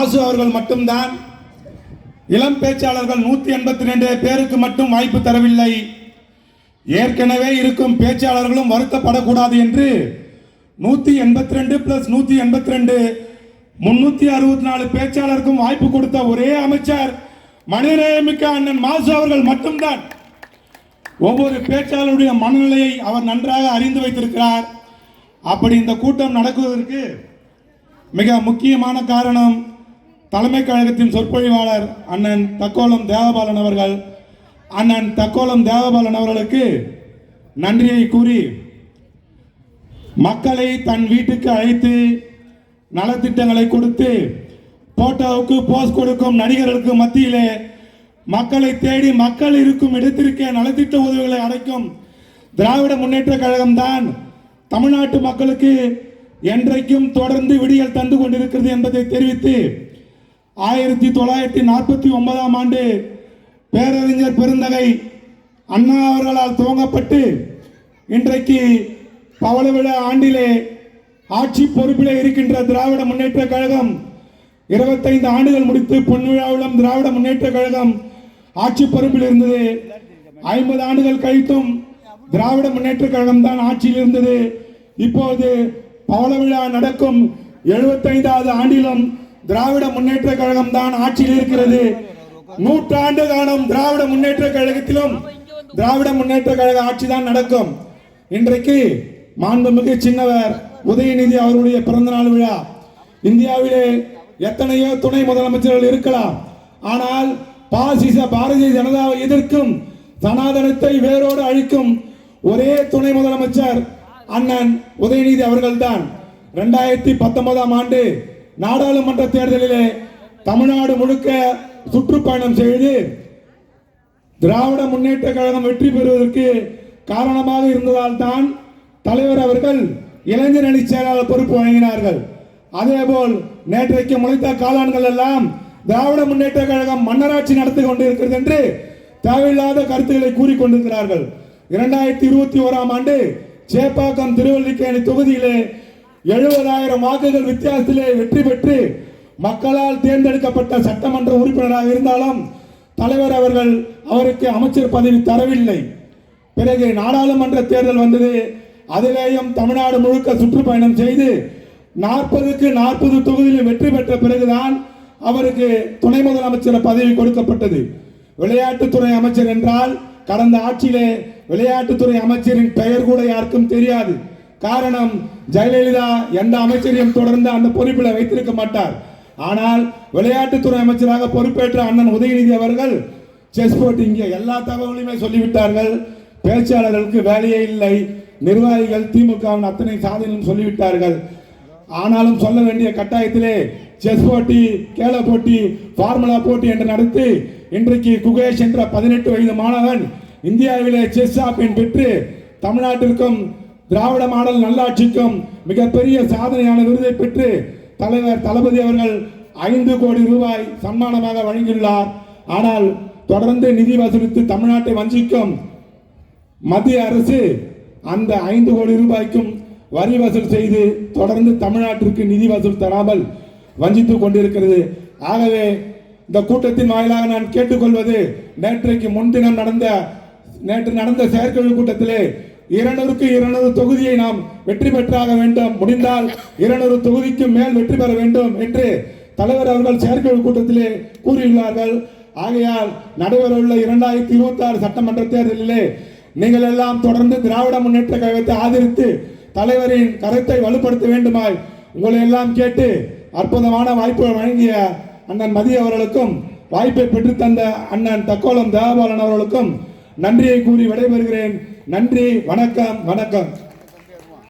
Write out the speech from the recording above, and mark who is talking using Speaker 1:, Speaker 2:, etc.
Speaker 1: மாசு அவர்கள் மட்டும்தான். இளம் பேச்சாளர்கள் 182 பேருக்கு மட்டும் வாய்ப்பு தரவில்லை. ஏற்கனவே இருக்கும் பேச்சாளர்களும் வருத்தப்படக்கூடாது என்று 182 + 182 364 பேச்சாளருக்கும் வாய்ப்பு கொடுத்த ஒரே அமைச்சர் மனிதநேயமிக்க அண்ணன் மாசு அவர்கள் மட்டும்தான். ஒவ்வொரு பேச்சாளருடைய மனநிலையை அவர் நன்றாக அறிந்து வைத்திருக்கிறார். அப்படி இந்த கூட்டம் நடக்குவதற்கு மிக முக்கியமான காரணம் தலைமை கழகத்தின் சொற்பொழிவாளர் அண்ணன் தக்கோலம் தேவபாலன் அவர்கள். அண்ணன் தக்கோலம் தேவபாலன் அவர்களுக்கு நன்றியை கூறி மக்களை தன் வீட்டுக்கு அழைத்து நலத்திட்டங்களை கொடுத்து போட்டோவுக்கு போஸ் கொடுக்கும் நடிகர்களுக்கு மத்தியிலே மக்களை தேடி மக்கள் இருக்கும் இடத்திற்கே நலத்திட்ட உதவிகளை அடைக்கும் திராவிட முன்னேற்ற கழகம் தான் தமிழ்நாட்டு மக்களுக்கு என்றைக்கும் தொடர்ந்து விடியல் தந்து கொண்டிருக்கிறது என்பதை தெரிவித்து 1949ஆம் ஆண்டு பேரறிஞர் பெருந்தகை அண்ணா அவர்களால் துவங்கப்பட்டு இன்றைக்கு பவள விழா ஆண்டிலே ஆட்சி பொறுப்பிலே இருக்கின்ற திராவிட முன்னேற்ற கழகம் 25 ஆண்டுகள் முடித்து பொன்விழாவிலும் திராவிட முன்னேற்ற கழகம் ஆட்சி பொறுப்பில் இருந்தது. 50 ஆண்டுகள் கழித்தும் திராவிட முன்னேற்ற கழகம் தான் ஆட்சியில் இருந்தது. இப்போது பவள விழா நடக்கும் 75வது ஆண்டிலும் திராவிட முன்னேற்ற கழகம் தான் ஆட்சியில் இருக்கிறது. 100 ஆண்டு காலம் திராவிட முன்னேற்ற கழகத்திலும் திராவிட முன்னேற்ற கழக ஆட்சி தான் நடக்கும். இன்றைக்கு மாண்புமிகு சின்னவர் உதயநிதி அவருடைய பிறந்தநாள் விழா. இந்தியாவிலே எத்தனையோ துணை முதலமைச்சர்கள் இருக்கலாம், ஆனால் பாசிச பாரதிய ஜனதாவை எதிர்க்கும் சனாதனத்தை வேரோடு அழிக்கும் ஒரே துணை முதலமைச்சர் அண்ணன் உதயநிதி அவர்கள்தான். 2019ஆம் ஆண்டு நாடாளுமன்ற தேர்தலிலே தமிழ்நாடு முழுக்க சுற்றுப்பயணம் செய்து திராவிட முன்னேற்ற கழகம் வெற்றி பெறுவதற்கு காரணமாக இருந்ததால் தான் தலைவர் அவர்கள் இளைஞர் அணி செயலாளர் பொறுப்பு வழங்கினார்கள். அதேபோல் நேற்றைக்கு முளைத்த காளான்கள் எல்லாம் திராவிட முன்னேற்ற கழகம் மன்னராட்சி நடத்தி கொண்டிருக்கிறது என்று தேவையில்லாத கருத்துக்களை கூறிக்கொண்டிருக்கிறார்கள். 2021ஆம் ஆண்டு சேப்பாக்கம் திருவல்லிக்கேணி தொகுதியிலே 70,000 வாக்குகள் வித்தியாசத்திலே வெற்றி பெற்று மக்களால் தேர்ந்தெடுக்கப்பட்ட சட்டமன்ற உறுப்பினராக இருந்தாலும் தலைவர் அவர்கள் அவருக்கு அமைச்சர் பதவி தரவில்லை. பிறகு நாடாளுமன்ற தேர்தல் வந்தது. அதிலேயும் தமிழ்நாடு முழுக்க சுற்றுப்பயணம் செய்து 40க்கு 40 தொகுதியில் வெற்றி பெற்ற பிறகுதான் அவருக்கு துணை முதலமைச்சர் பதவி கொடுக்கப்பட்டது. விளையாட்டுத்துறை அமைச்சர் என்றால் கடந்த ஆட்சியிலே விளையாட்டுத்துறை அமைச்சரின் பெயர் கூட யாருக்கும் தெரியாது. காரணம், ஜெயலலிதா எந்த அமைச்சரையும் தொடர்ந்து அந்த பொறுப்பில் வைத்திருக்க மாட்டார். ஆனால் விளையாட்டுத்துறை அமைச்சராக பொறுப்பேற்ற அண்ணன் உதயநிதி அவர்கள் செஸ் போட்டு இங்கே எல்லா தகவலையுமே சொல்லிவிட்டார்கள். பேச்சாளர்களுக்கு வேலையே இல்லை, நிர்வாகிகள் திமுக அத்தனை சாதனையும் சொல்லிவிட்டார்கள். ஆனாலும் சொல்ல வேண்டிய கட்டாயத்திலே செஸ் போட்டி, கேல போட்டி, ஃபார்முலா போட்டி என்று நடத்தி இன்றைக்கு குகேஷ் என்ற 18 வயது மாணவன் இந்தியாவிலே செஸ் சாம்பியன் பெற்று தமிழ்நாட்டிற்கும் திராவிட மாடல் நல்லாட்சிக்கும் மிகப்பெரிய சாதனையான விருதை பெற்று தலைவர் தளபதி அவர்கள் 5 கோடி ரூபாய் சன்மானமாக வழங்கியுள்ளார். ஆனால் தொடர்ந்து நிதி வசூலித்து தமிழ்நாட்டை வஞ்சிக்கும் மத்திய அரசு அந்த 5 கோடி ரூபாய்க்கும் வரி வசூல் செய்து தொடர்ந்து தமிழ்நாட்டிற்கு நிதி வசூல் தராமல் வஞ்சித்துக் கொண்டிருக்கிறது. ஆகவே இந்த கூட்டத்தின் வாயிலாக நான் கேட்டுக்கொள்வது, நேற்றைக்கு முன்தினம் நேற்று நடந்த செயற்குழு கூட்டத்திலே 200க்கு 200 தொகுதியை நாம் வெற்றி பெற்றாக வேண்டும், முடிந்தால் 200 தொகுதிக்கு மேல் வெற்றி பெற வேண்டும் என்று தலைவர் அவர்கள் செயற்குழு கூட்டத்திலே கூறியுள்ளார்கள். ஆகையால் நடைபெறவுள்ள 2026 சட்டமன்ற தேர்தலிலே நீங்கள் எல்லாம் தொடர்ந்து திராவிட முன்னேற்ற கழகத்தை ஆதரித்து தலைவரின் கருத்தை வலுப்படுத்த வேண்டுமாய் உங்களை எல்லாம் கேட்டு அற்புதமான வாய்ப்பு வழங்கிய அண்ணன் மதி அவர்களுக்கும் வாய்ப்பை பெற்று தந்த அண்ணன் தக்கோலம் தேவபாலன் அவர்களுக்கும் நன்றியை கூறி விடைபெறுகிறேன். நன்றி, வணக்கம், வணக்கம்.